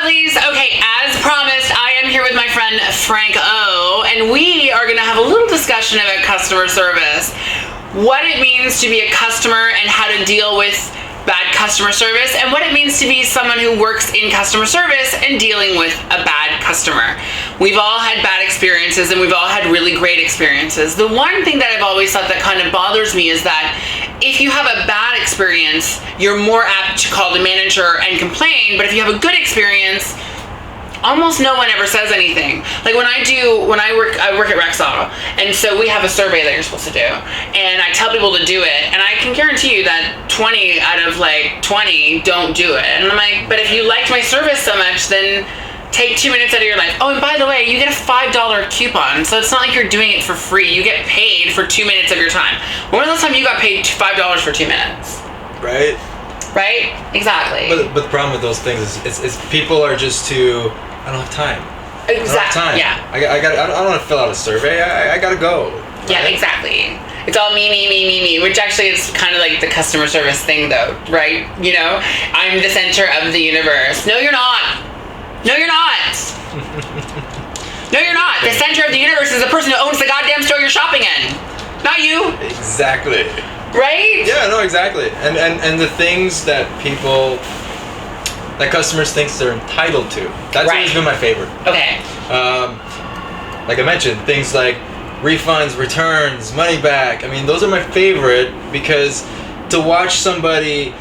lovelies. Okay, as promised, I am here with my friend Franc-O, and we are going to have a little discussion about customer service. What it means to be a customer and how to deal with bad customer service, and what it means to be someone who works in customer service and dealing with a bad customer. We've all had bad experiences, and we've all had really great experiences. The one thing that I've always thought that kind of bothers me is that if you have a bad experience, you're more apt to call the manager and complain, but if you have a good experience, almost no one ever says anything. Like I work at Rexall, and so we have a survey that you're supposed to do, and I tell people to do it, and I can guarantee you that 20 out of 20 don't do it. And I'm like, but if you liked my service so much, then take 2 minutes out of your life. Oh, and by the way, you get a $5 coupon, so it's not like you're doing it for free. You get paid for 2 minutes of your time. When was the last time you got paid $5 for 2 minutes? Right? Right? Exactly. But the problem with those things is people are just too. I don't have time. Exactly. I don't have time. Yeah. I don't want to fill out a survey. I gotta go. Right? Yeah, exactly. It's all me, which actually is kind of like the customer service thing, though, right? You know, I'm the center of the universe. No, you're not. No, you're not. No, you're not. The center of the universe is the person who owns the goddamn store you're shopping in, not you. Exactly. Right? Yeah. No. Exactly. And the things that customers think they're entitled to. That's always been my favorite. Okay. Like I mentioned, things like refunds, returns, money back. I mean, those are my favorite because to watch somebody,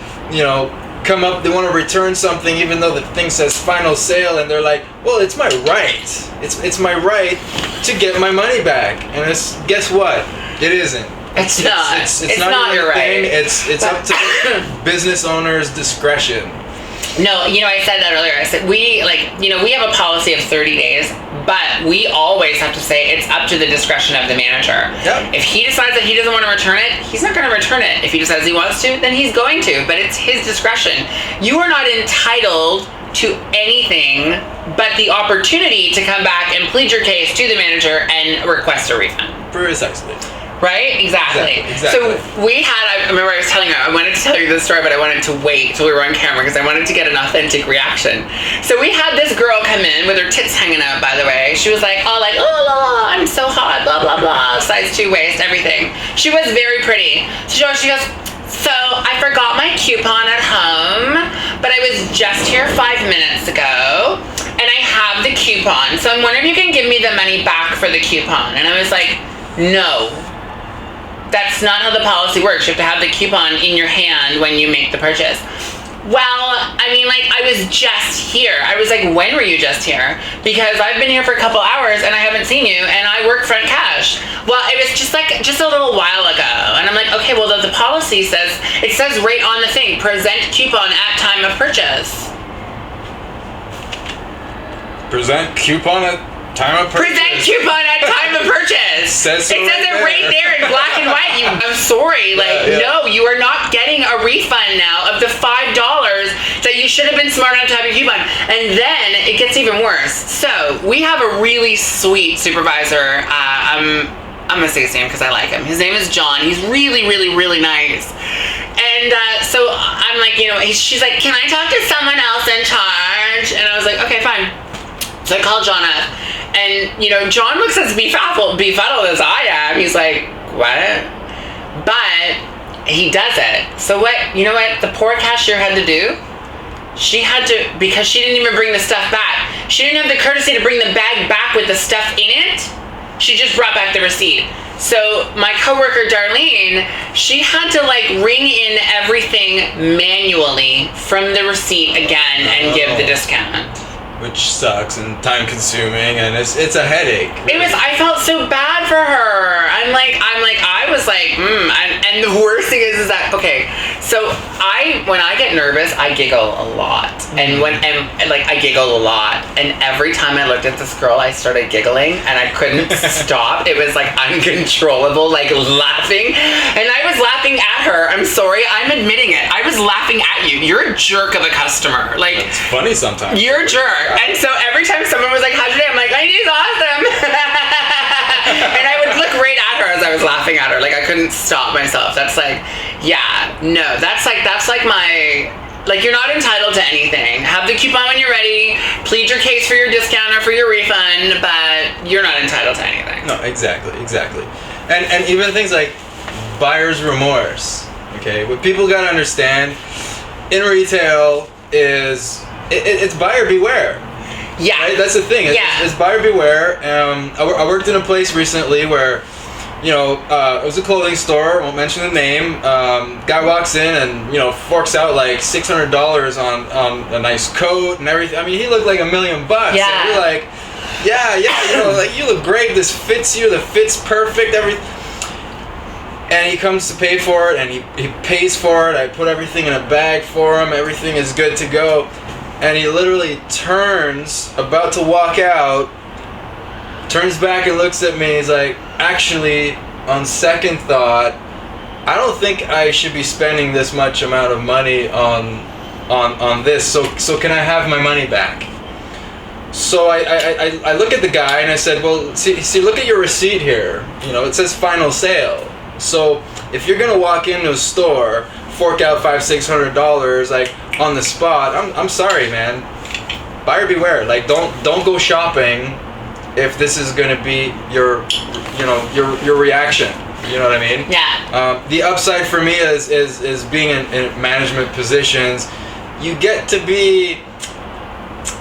come up, they want to return something even though the thing says final sale, and they're like, well, it's my right. It's my right to get my money back. And guess what? It isn't. It's not. It's not your right. It's up to the business owner's discretion. No, I said that earlier. I said we have a policy of 30 days, but we always have to say it's up to the discretion of the manager. Yep. If he decides that he doesn't want to return it, he's not going to return it. If he decides he wants to, then he's going to, but it's his discretion. You are not entitled to anything but the opportunity to come back and plead your case to the manager and request a refund. Precisely. Right? Exactly. So I remember I was telling you, I wanted to tell you this story, but I wanted to wait till we were on camera because I wanted to get an authentic reaction. So we had this girl come in with her tits hanging out, by the way. She was like, oh, I'm so hot, blah, blah, blah, size 2 waist, everything. She was very pretty. She goes, so I forgot my coupon at home, but I was just here 5 minutes ago, and I have the coupon. So I'm wondering if you can give me the money back for the coupon. And I was like, no. That's not how the policy works. You have to have the coupon in your hand when you make the purchase. Well, I was just here. I was like, when were you just here? Because I've been here for a couple hours and I haven't seen you, and I work front cash. Well, it was just a little while ago. And I'm like, okay, well, the policy says right on the thing, present coupon at time of purchase. Present coupon at time of purchase. Present coupon at time of purchase. It says it right there in black and white. I'm sorry. No, you are not getting a refund now of the $5 that you should have been smart enough to have your coupon. And then it gets even worse. So we have a really sweet supervisor. I'm going to say his name because I like him. His name is John. He's really, really, really nice. And so I'm like, she's like, can I talk to someone else in charge? And I was like, okay, fine. So I called John up. And, John looks as befuddled as I am. He's like, what? But he does it. So what the poor cashier had to do? She had to, because she didn't even bring the stuff back. She didn't have the courtesy to bring the bag back with the stuff in it. She just brought back the receipt. So my coworker, Darlene, she had to ring in everything manually from the receipt again and give the discount. Which sucks and time consuming, and it's a headache. Really. I felt so bad for her. I was like, and the worst thing is that, okay, so when I get nervous, I giggle a lot. And I giggle a lot. And every time I looked at this girl, I started giggling, and I couldn't stop. It was uncontrollable, laughing. And I was laughing at her. I'm sorry, I'm admitting it. I was laughing at you. You're a jerk of a customer. It's funny sometimes. You're a jerk. And so every time someone was like, how's your day? I'm like, my day's awesome. And I would look right at her as I was laughing at her. I couldn't stop myself. That's Like, you're not entitled to anything. Have the coupon when you're ready, plead your case for your discount or for your refund, but you're not entitled to anything. No, exactly. And even things like buyer's remorse, okay? What people gotta understand in retail is it's buyer beware. Yeah. Right? That's the thing. It's buyer beware. I worked in a place recently where, it was a clothing store, won't mention the name. Guy walks in and, forks out like $600 on a nice coat and everything. I mean, he looked like $1 million. Yeah. And you're like, like, you look great, this fits you, the fit's perfect, everything. And he comes to pay for it, and he pays for it. I put everything in a bag for him, everything is good to go. And he literally turns, about to walk out, turns back and looks at me, he's like, actually, on second thought, I don't think I should be spending this much amount of money on this, so can I have my money back? So I look at the guy and I said, well, see, look at your receipt here. It says final sale. So if you're gonna walk into a store, fork out $500-600 like on the spot, I'm sorry, man. Buyer beware. Like, don't go shopping if this is gonna be your reaction. You know what I mean? Yeah. The upside for me is being in management positions. You get to be,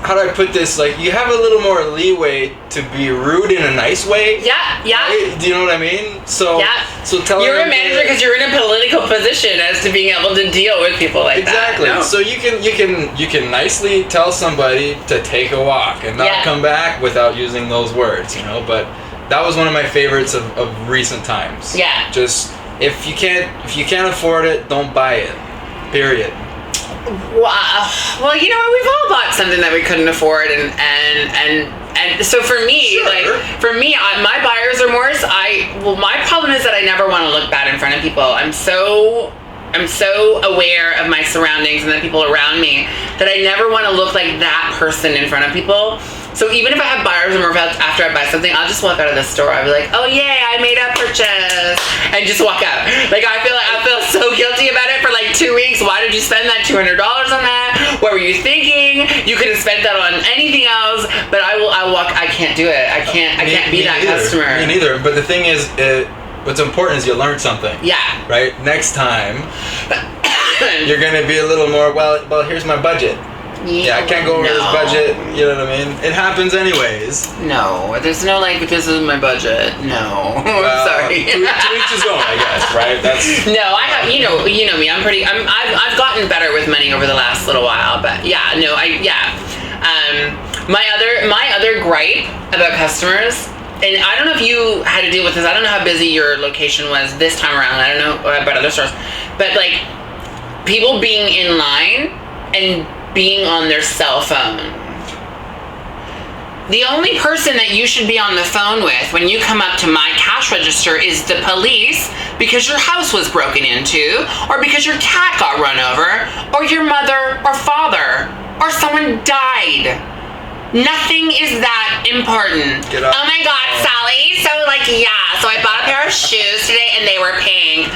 how do I put this? Like, you have a little more leeway to be rude in a nice way. Yeah. Right? Do you know what I mean? So telling you're a manager because you're in a political position as to being able to deal with people like that. Exactly. No. So you can nicely tell somebody to take a walk and not come back without using those words. But that was one of my favorites of recent times. Yeah. Just if you can't afford it, don't buy it. Period. Wow. Well, you know what? We've all bought something that we couldn't afford, and so for me, my buyer's remorse. My problem is that I never want to look bad in front of people. I'm so aware of my surroundings and the people around me that I never want to look like that person in front of people. So even if I have buyer's remorse after I buy something, I'll just walk out of the store. I'll be like, oh yay, I made a purchase, and just walk out. Like, I feel so guilty about it for like 2 weeks. Why did you spend that $200 on that? What were you thinking? You could have spent that on anything else. But I'll walk. I can't do it. I can't be that customer. Me neither. But the thing is, what's important is you learn something. Yeah. Right. Next time, you're gonna be a little more. Well, here's my budget. Yeah, I can't go over this budget, you know what I mean? It happens anyways. No, there's no like, this is my budget. No. I'm sorry. To each his own, I guess, right? No, I have, you know me, I've gotten better with money over the last little while, but my other gripe about customers, and I don't know if you had to deal with this, I don't know how busy your location was this time around, I don't know about other stores, but like, people being in line and being on their cell phone. The only person that you should be on the phone with when you come up to my cash register is the police, because your house was broken into, or because your cat got run over, or your mother or father, or someone died. Nothing is that important. Oh my God, Sally. So I bought a pair of shoes today and they were pink.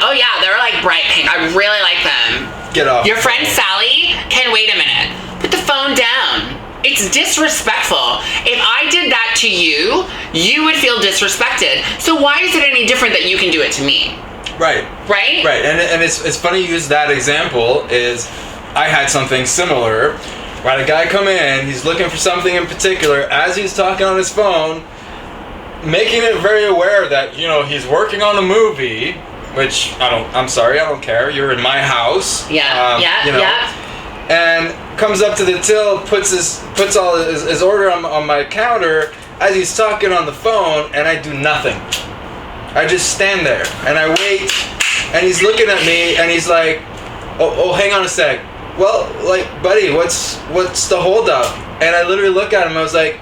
Oh yeah, they were like bright pink. I really like them. Get off. Your friend Sally can wait a minute. Put the phone down. It's disrespectful. If I did that to you, you would feel disrespected. So why is it any different that you can do it to me? Right. Right? Right. And it's funny you use that example. Is I had something similar. Right, a guy come in, he's looking for something in particular. As he's talking on his phone, making it very aware that, he's working on a movie, which I'm sorry, I don't care. You're in my house. Yeah. And comes up to the till, puts all his order on my counter as he's talking on the phone, and I do nothing. I just stand there and I wait, and he's looking at me and he's like, oh, hang on a sec. Well, like, buddy, what's the holdup? And I literally look at him. I was like,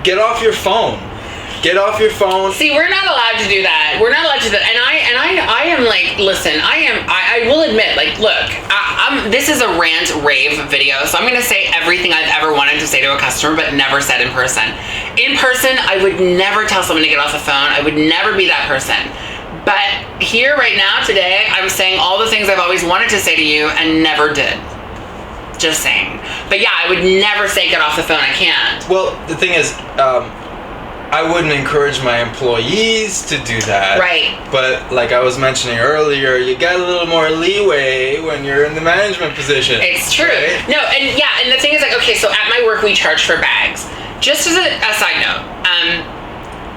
get off your phone. Get off your phone. See, we're not allowed to do that. We're not allowed to do that. And I am like, listen, I will admit, like, look, this is a rant rave video, so I'm going to say everything I've ever wanted to say to a customer, but never said in person. In person, I would never tell someone to get off the phone. I would never be that person. But here, right now, today, I'm saying all the things I've always wanted to say to you and never did. Just saying. But yeah, I would never say get off the phone. I can't. Well, the thing is, I wouldn't encourage my employees to do that. Right. But like I was mentioning earlier, you got a little more leeway when you're in the management position. It's true. Right? No, and the thing is, like, okay, so at my work we charge for bags. Just as a side note,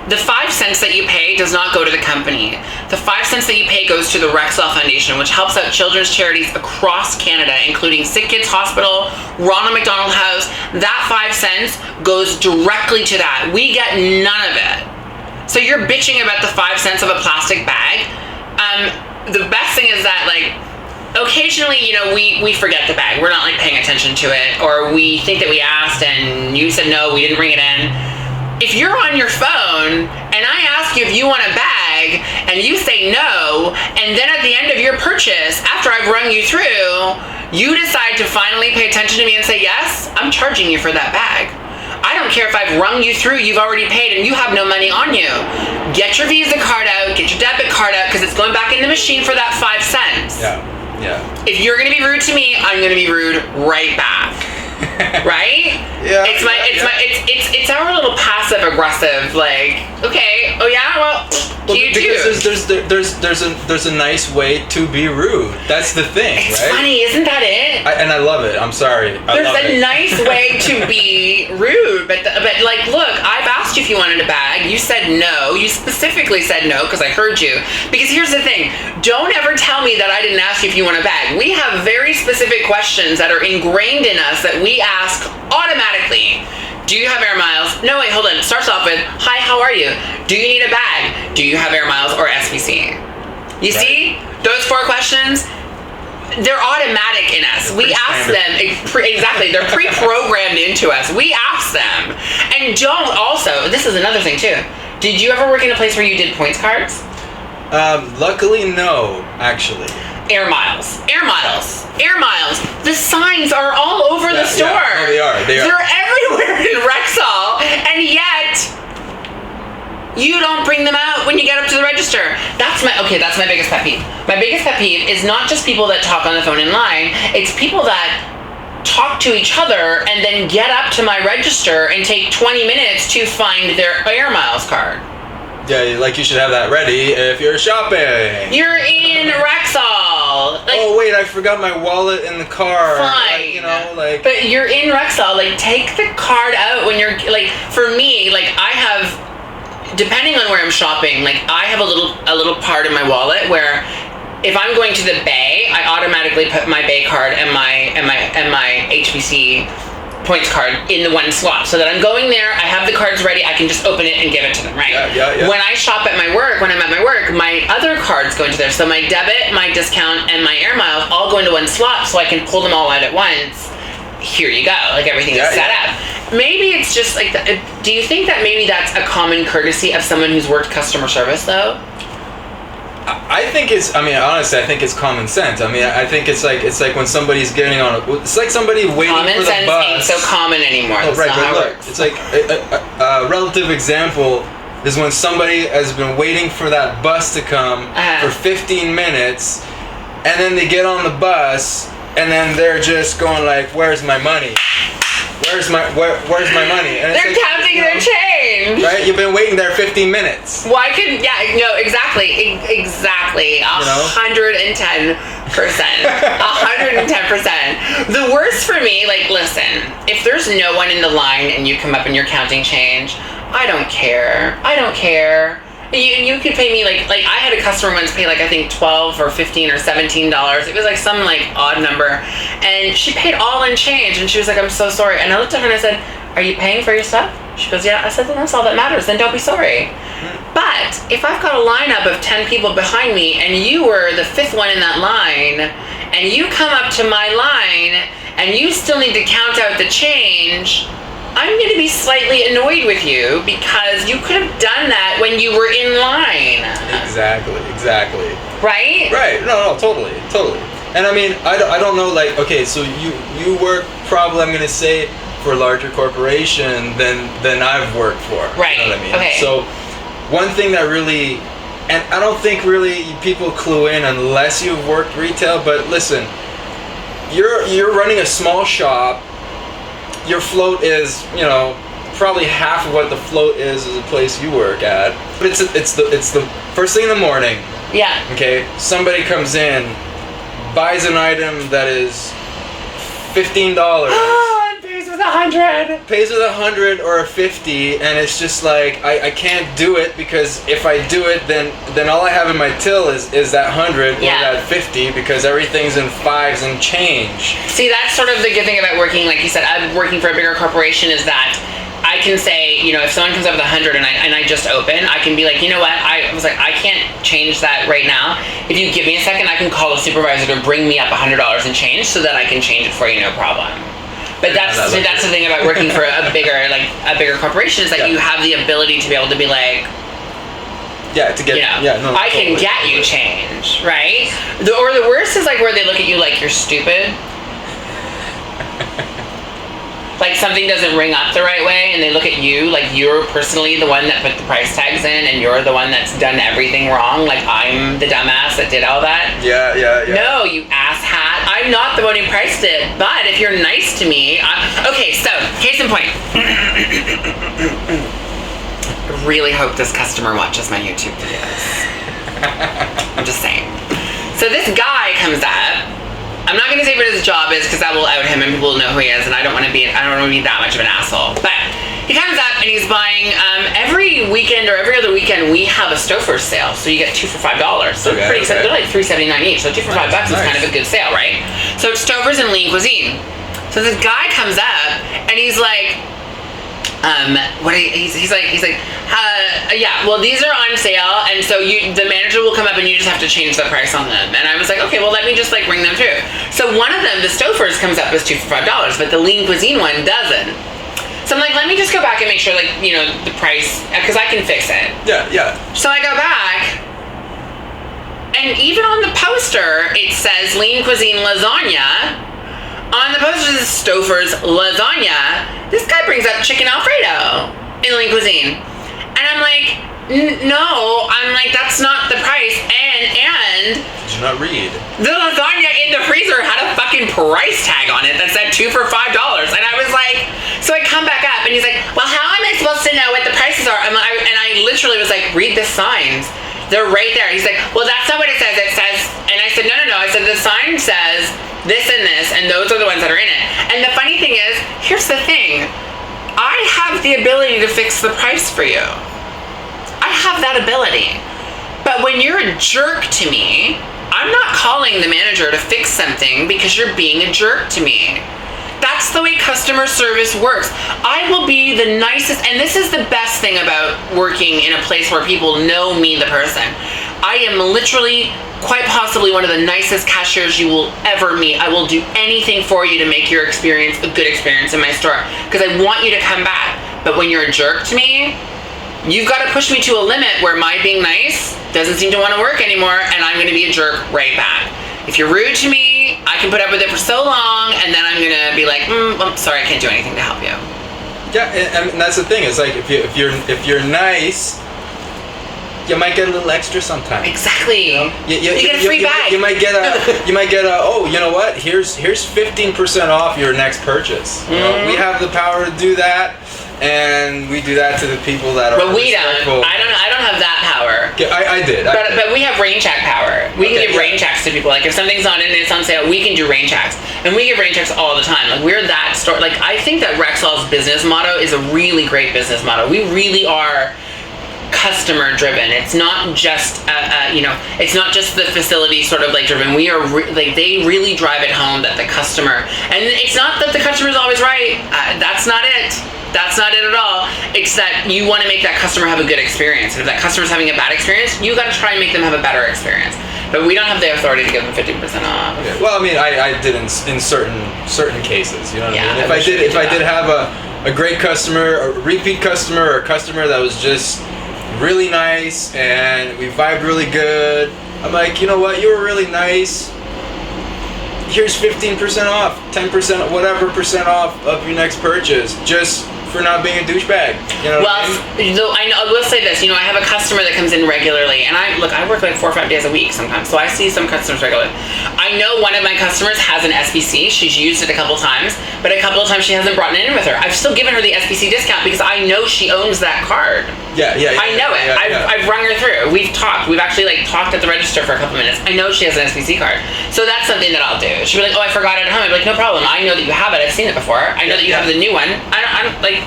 the 5 cents that you pay does not go to the company. The 5 cents that you pay goes to the Rexall Foundation, which helps out children's charities across Canada, including Sick Kids Hospital, Ronald McDonald House. That 5 cents goes directly to that. We get none of it. So you're bitching about the 5 cents of a plastic bag. The best thing is that, like, occasionally, you know, we forget the bag. We're not, like, paying attention to it, or we think that we asked and you said no, we didn't bring it in. If you're on your phone and I ask you if you want a bag and you say no, and then at the end of your purchase, after I've rung you through, you decide to finally pay attention to me and say yes, I'm charging you for that bag. I don't care if I've rung you through, you've already paid and you have no money on you. Get your Visa card out, get your debit card out, because it's going back in the machine for that 5 cents. Yeah. If you're gonna be rude to me, I'm gonna be rude right back. Right? Yeah. It's our little passive aggressive, like, okay, oh yeah, well you do. Because there's a nice way to be rude. That's the thing, it's right? funny, isn't that it? And I love it. I'm sorry. There's a nice way to be rude, but like, look, I've asked you if you wanted a bag. You said no. You specifically said no because I heard you. Because here's the thing: don't ever tell me that I didn't ask you if you want a bag. We have very specific questions that are ingrained in us that we ask automatically. Do you have air miles? No, wait, hold on. It starts off with, hi, how are you? Do you need a bag? Do you have air miles or SVC? You see? Those 4 questions, they're automatic in us. We ask them, exactly, they're pre-programmed into us. We ask them. And don't also, this is another thing too. Did you ever work in a place where you did points cards? Luckily, no, actually. Air miles. The signs are all over the store. Yeah. No, they are. They're everywhere in Rexall, and yet you don't bring them out when you get up to the register. That's my biggest pet peeve. My biggest pet peeve is not just people that talk on the phone in line. It's people that talk to each other and then get up to my register and take 20 minutes to find their air miles card. Yeah, like you should have that ready if you're shopping. You're in Rexall. Like, oh wait, I forgot my wallet in the car. Fine. Like, but you're in Rexall. Like, take the card out when you're, like, for me, like, I have, depending on where I'm shopping, like, I have a little part in my wallet where if I'm going to the Bay, I automatically put my Bay card and my HBC points card in the one slot, so that I'm going there, I have the cards ready, I can just open it and give it to them, right? Yeah. When I shop at my work, when I'm at my work, my other cards go into there, so my debit, my discount, and my air miles all go into one slot, so I can pull them all out at once. Here you go, like, everything is set up. Maybe it's just like, do you think that maybe that's a common courtesy of someone who's worked customer service, though? I think honestly, I think it's common sense. I mean, I think it's like when somebody's getting on it's like somebody waiting common for the bus. Common sense ain't so common anymore. Oh, That's right, not how but it look, works. it's like a relative example is when somebody has been waiting for that bus to come for 15 minutes, and then they get on the bus, and then they're just going like, "Where's my money? Where's my money?" And they're counting their change. Right? You've been waiting there 15 minutes. Exactly. 110%. 110%. The worst for me, like, listen, if there's no one in the line and you come up and you're counting change, I don't care. You could pay me like I had a customer once pay, like, I think $12 or $15 or $17. It was like some, like, odd number, and she paid all in change, and she was like, "I'm so sorry." And I looked at her and I said, "Are you paying for your stuff?" She goes, "Yeah." I said, "Then that's all that matters. Then don't be sorry." But if I've got a lineup of 10 people behind me and you were the 5th one in that line, and you come up to my line and you still need to count out the change, I'm going to be slightly annoyed with you because you could have done that when you were in line. Exactly. Right? Right. No, totally. And I mean, I don't know, like, okay, so you work probably, I'm going to say, for a larger corporation than I've worked for. Right. You know what I mean? Okay. So one thing that really And I don't think really people clue in unless you've worked retail. But listen, you're running a small shop. Your float is, probably half of what the float is a place you work at. But it's the first thing in the morning. Yeah. Okay. Somebody comes in, buys an item that is $15. Pays with $100. Pays with $100 or $50, and it's just like I can't do it because if I do it, then all I have in my till is that $100 or that $50 because everything's in fives and change. See, that's sort of the good thing about working, like you said, working for a bigger corporation is that I can say, if someone comes up with $100 and I just open, I can be like, you know what? I was like, I can't change that right now. If you give me a second, I can call the supervisor to bring me up $100 and change so that I can change it for you, no problem. But that's the thing about working for a bigger corporation is that you have the ability to be able to be like, I can get you change, right? Or the worst is like where they look at you like you're stupid. Like something doesn't ring up the right way and they look at you like you're personally the one that put the price tags in and you're the one that's done everything wrong. Like I'm the dumbass that did all that. Yeah. No, you asshat. I'm not the one who priced it, but if you're nice to me... Okay, so, case in point. I really hope this customer watches my YouTube videos. I'm just saying. So this guy comes up. I'm not going to say what his job is because that will out him and people will know who he is, and I don't want to be that much of an asshole. But he comes up and he's buying every weekend or every other weekend we have a Stouffer's sale, so you get 2 for $5. So pretty expensive. They're like $3.79 each, so 2 for $5 is kind of a good sale, right? So it's Stouffer's and Lean Cuisine. So this guy comes up and he's like, well, these are on sale, and so the manager will come up and you just have to change the price on them. And I was like, okay, well, let me just like bring them through. So one of them, the Stouffer's, comes up as 2 for $5, but the Lean Cuisine one doesn't. So I'm like, let me just go back and make sure, like, the price, because I can fix it. Yeah. So I go back, and even on the poster, it says Lean Cuisine Lasagna. On the poster, it says Stouffer's Lasagna. This guy brings up chicken Alfredo in Lean Cuisine. And I'm like, no, that's not the price. And did you not read? The lasagna in the freezer had a fucking price tag on it that said 2 for $5. And I was like, so I come back up and he's like, well, how am I supposed to know what the prices are? And I literally was like, read the signs. They're right there. He's like, well, that's not what it says. It says, and I said, no. I said, the sign says this and this, and those are the ones that are in it. And the funny thing is, here's the thing. I have the ability to fix the price for you. I have that ability. But when you're a jerk to me, I'm not calling the manager to fix something because you're being a jerk to me. That's the way customer service works. I will be the nicest, and this is the best thing about working in a place where people know me, the person. I am literally, quite possibly, one of the nicest cashiers you will ever meet. I will do anything for you to make your experience a good experience in my store because I want you to come back. But when you're a jerk to me, you've got to push me to a limit where my being nice doesn't seem to want to work anymore, and I'm going to be a jerk right back. If you're rude to me, I can put up with it for so long, and then I'm gonna be like, I'm sorry, I can't do anything to help you. Yeah, and that's the thing. It's like if you're nice, you might get a little extra sometimes. Exactly. You get a free bag. You might get a oh, you know what? Here's 15% off your next purchase. You know, we have the power to do that. And we do that to the people that are. But we don't. I don't have that power. I did. But we have Raincheck power. We can give Rainchecks to people. Like if something's on it and it's on sale, we can do Rainchecks, and we give Rainchecks all the time. Like we're that store. Like I think that Rexall's business motto is a really great business motto. We really are customer driven. It's not just it's not just the facility sort of like driven. We are they really drive it home that the customer, and it's not that the customer is always right. That's not it. That's not it at all. It's that you want to make that customer have a good experience. And if that customer's having a bad experience, you got to try and make them have a better experience. But we don't have the authority to give them 15% off. Okay. Well, I mean, I did in certain cases. You know what I mean? If I did have a great customer, a repeat customer, or a customer that was just really nice and we vibed really good, I'm like, you know what? You were really nice. Here's 15% off, 10%, whatever percent off of your next purchase, just for not being a douchebag. You know Well, what I mean? though I will say this. I have a customer that comes in regularly, and I work like 4 or 5 days a week sometimes, so I see some customers regularly. I know one of my customers has an SBC. She's used it a couple times, but a couple of times she hasn't brought it in with her. I've still given her the SBC discount because I know she owns that card. Yeah. I know it. I've rung her through. We've talked. We've actually talked at the register for a couple minutes. I know she has an SBC card, so that's something that I'll do. She'll be like, "Oh, I forgot it at home." I'll be like, "No problem. I know that you have it. I've seen it before. I know that you have the new one.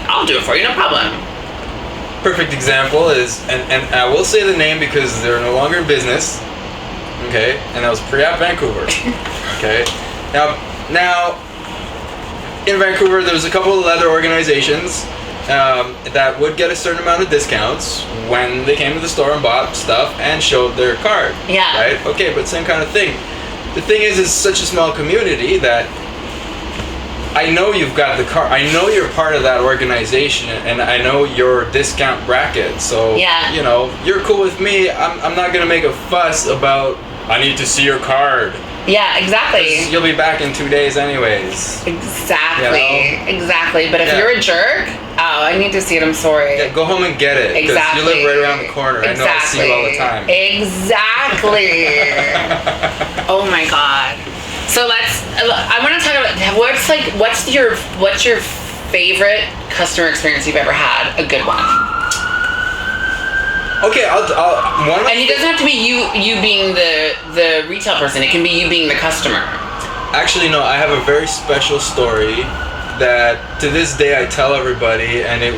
I'll do it for you. No problem." Perfect example is, and I will say the name because they're no longer in business. Okay, and that was pre-app Vancouver. Okay, now in Vancouver, there was a couple of leather organizations that would get a certain amount of discounts when they came to the store and bought stuff and showed their card. Yeah. Right? Okay, but same kind of thing. The thing is, it's such a small community that I know you've got the card. I know you're part of that organization, and I know your discount bracket. So, you're cool with me. I'm not going to make a fuss about, I need to see your card. Yeah, exactly. You'll be back in 2 days anyways. Exactly. Exactly. But if you're a jerk, I need to see it. I'm sorry. Yeah, go home and get it. Exactly. You live right around the corner. Exactly. I know I see you all the time. Exactly. Oh my God. So I want to talk about what's your favorite customer experience you've ever had? A good one. Okay, I'll and it doesn't have to be you being the retail person. It can be you being the customer. Actually, no. I have a very special story that to this day I tell everybody, and it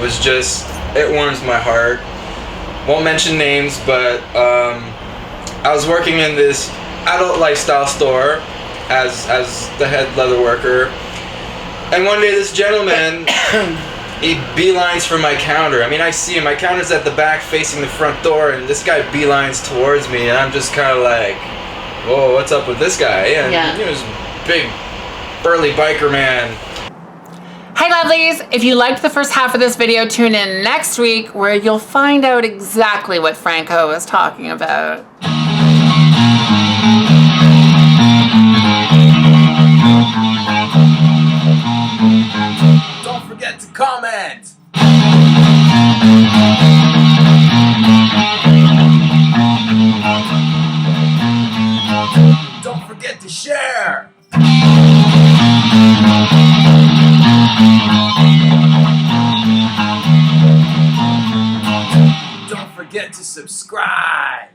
warms my heart. Won't mention names, but I was working in this adult lifestyle store as the head leather worker, and one day this gentleman he beelines for my counter. I mean, I see him. My counter's at the back facing the front door, and this guy beelines towards me, and I'm just kind of like, whoa, what's up with this guy? And he was big, burly biker man. Hi lovelies! If you liked the first half of this video, tune in next week where you'll find out exactly what Franc-O is talking about. Don't forget to comment! Don't forget to share! Don't forget to subscribe!